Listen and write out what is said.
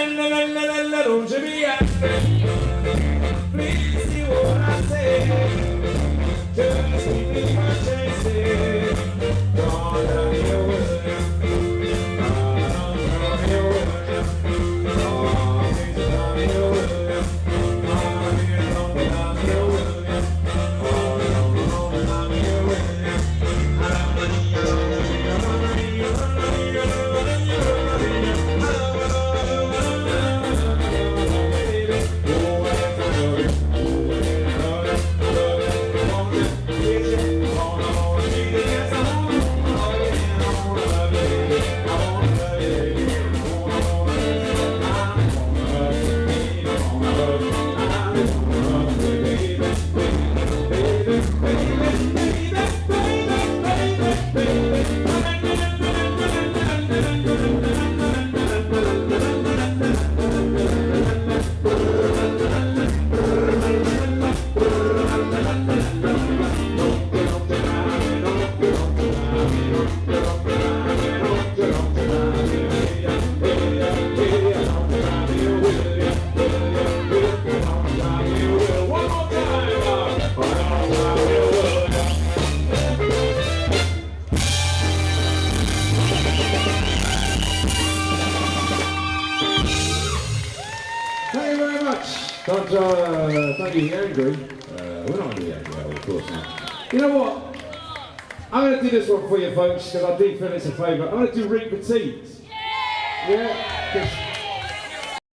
Don't you be angry. Please see what I say. Just keep me chasing. Don't have your way. Don't your way. Always on your way. Always on your way. Always on your way. Don't get angry. We're not going to be angry, of course not. You know what? I'm going to do this one for you folks, because I do feel it's a favourite. I'm going to do Reap Petite. Yeah?